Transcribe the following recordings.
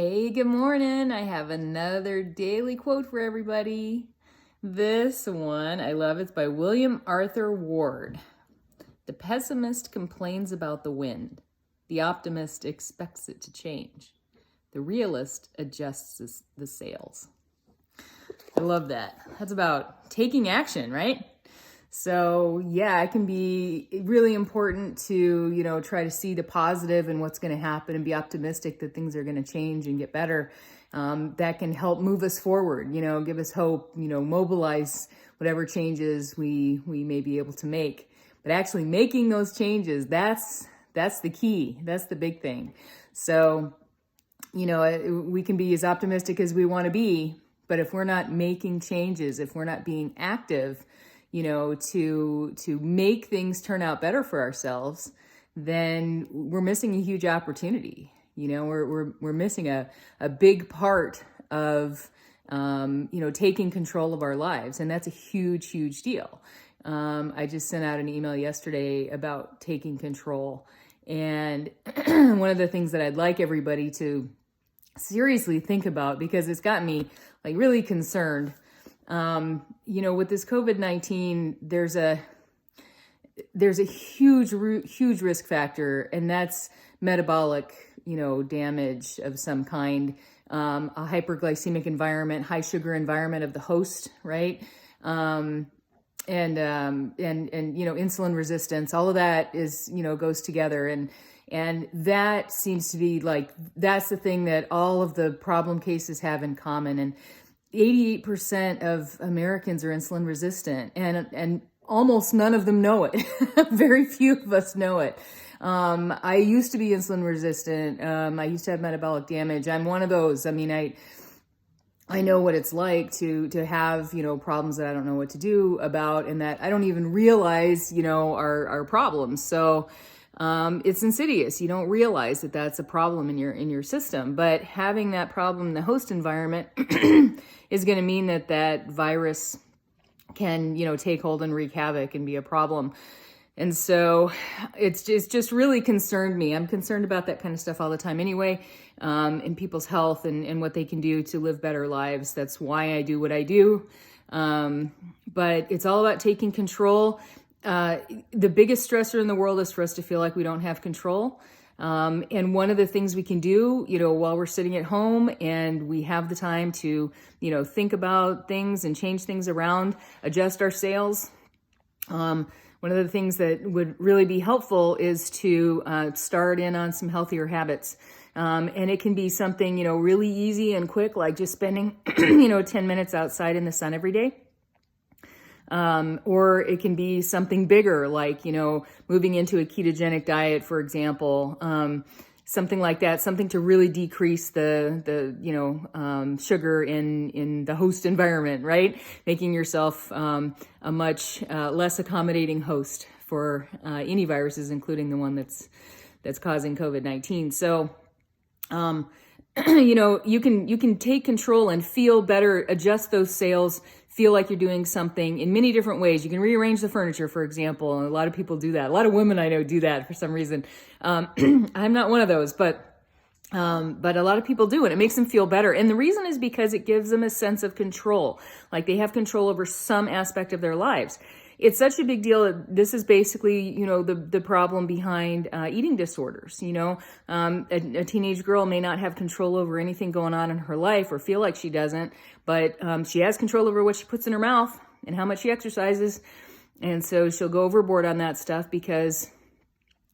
Hey, good morning. I have another daily quote for everybody. This one, I love, it's by William Arthur Ward. The pessimist complains about the wind. The optimist expects it to change. The realist adjusts the sails. I love that. That's about taking action, right? So yeah, it can be really important to, try to see the positive in what's going to happen and be optimistic that things are going to change and get better. That can help move us forward, give us hope, mobilize whatever changes we may be able to make. But actually making those changes, that's the key. That's the big thing. So, we can be as optimistic as we want to be, but if we're not making changes, if we're not being active, to make things turn out better for ourselves, then we're missing a huge opportunity. We're missing a big part of, taking control of our lives. And that's a huge, huge deal. I just sent out an email yesterday about taking control. And one of the things that I'd like everybody to seriously think about, because it's got me like really concerned, with this COVID-19, there's a huge risk factor, and that's metabolic, damage of some kind, a hyperglycemic environment, high sugar environment of the host, right? And insulin resistance, all of that is, goes together. And that seems to be like, that's the thing that all of the problem cases have in common. And 88% of Americans are insulin resistant, and almost none of them know it. Very few of us know it. I used to be insulin resistant. I used to have metabolic damage. I'm one of those. I mean, I know what it's like to have, problems that I don't know what to do about, and that I don't even realize, are problems. So, it's insidious. You don't realize that that's a problem in your system, but having that problem in the host environment is going to mean that virus can, take hold and wreak havoc and be a problem. And so it's just really concerned me. I'm concerned about that kind of stuff all the time anyway, in people's health and what they can do to live better lives. That's why I do what I do. But it's all about taking control. The biggest stressor in the world is for us to feel like we don't have control. And one of the things we can do, while we're sitting at home and we have the time to, think about things and change things around, adjust our sails. One of the things that would really be helpful is to start in on some healthier habits. And it can be something, really easy and quick, like just spending, 10 minutes outside in the sun every day. Or it can be something bigger, like, moving into a ketogenic diet, for example, something like that, something to really decrease the sugar in the host environment, right? Making yourself, a much, less accommodating host for, any viruses, including the one that's causing COVID-19. So, you can take control and feel better, adjust those sails, feel like you're doing something in many different ways. You can rearrange the furniture, for example. And a lot of people do that. A lot of women I know do that for some reason. I'm not one of those, but a lot of people do, and it makes them feel better. And the reason is because it gives them a sense of control, like they have control over some aspect of their lives. It's such a big deal. This is basically, the problem behind eating disorders. A teenage girl may not have control over anything going on in her life or feel like she doesn't, but she has control over what she puts in her mouth and how much she exercises. And so she'll go overboard on that stuff because,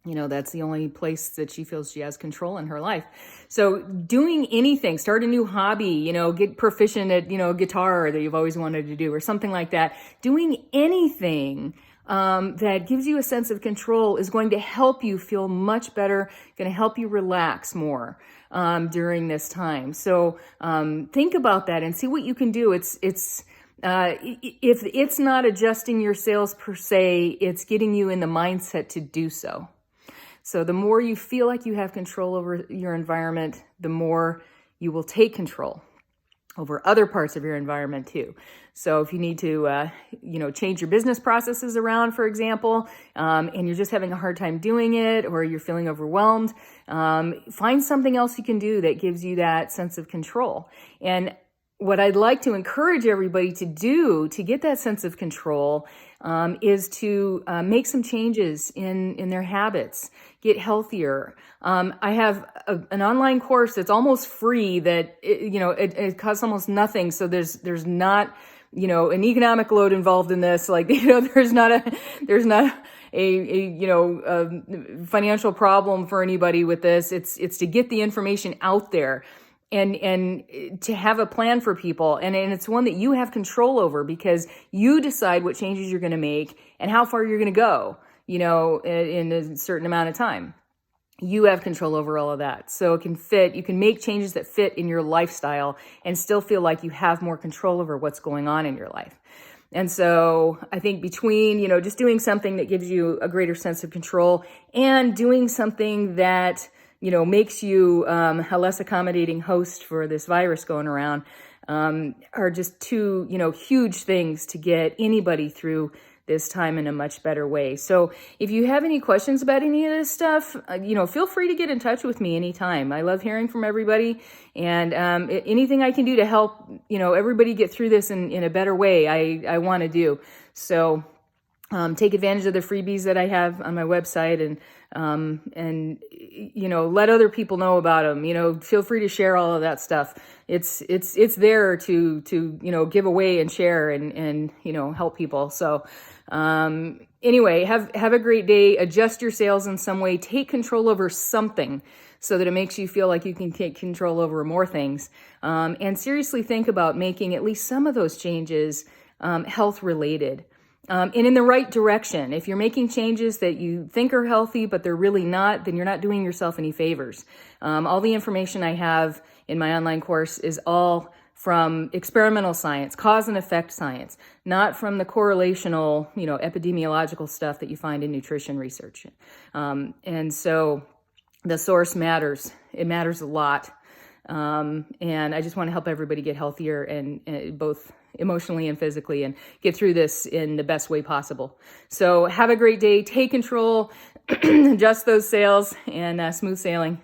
that's the only place that she feels she has control in her life. So doing anything, start a new hobby, get proficient at, guitar that you've always wanted to do or something like that. Doing anything that gives you a sense of control is going to help you feel much better, going to help you relax more during this time. So think about that and see what you can do. If it's not adjusting your sails per se, it's getting you in the mindset to do so. So the more you feel like you have control over your environment, the more you will take control. over other parts of your environment too. So if you need to, change your business processes around, for example, and you're just having a hard time doing it, or you're feeling overwhelmed, find something else you can do that gives you that sense of control. And what I'd like to encourage everybody to do to get that sense of control is to make some changes in their habits, get healthier. I have an online course that's almost free that, it costs almost nothing. So there's not, an economic load involved in this. Like, there's not a financial problem for anybody with this. It's to get the information out there. And to have a plan for people. And it's one that you have control over, because you decide what changes you're going to make and how far you're going to go, in a certain amount of time. You have control over all of that. So it can fit, you can make changes that fit in your lifestyle and still feel like you have more control over what's going on in your life. And so I think between, just doing something that gives you a greater sense of control and doing something that makes you a less accommodating host for this virus going around, are just two, huge things to get anybody through this time in a much better way. So if you have any questions about any of this stuff, feel free to get in touch with me anytime. I love hearing from everybody, and anything I can do to help, everybody get through this in a better way, I want to do. So take advantage of the freebies that I have on my website, and let other people know about them. Feel free to share all of that stuff. It's there to give away and share and help people. So anyway, have a great day. Adjust your sales in some way. Take control over something so that it makes you feel like you can take control over more things. And seriously think about making at least some of those changes health related. And in the right direction. If you're making changes that you think are healthy, but they're really not, then you're not doing yourself any favors. All the information I have in my online course is all from experimental science, cause and effect science, not from the correlational, epidemiological stuff that you find in nutrition research. And so the source matters. It matters a lot. And I just want to help everybody get healthier and both emotionally and physically, and get through this in the best way possible. So have a great day. Take control, adjust those sales, and smooth sailing.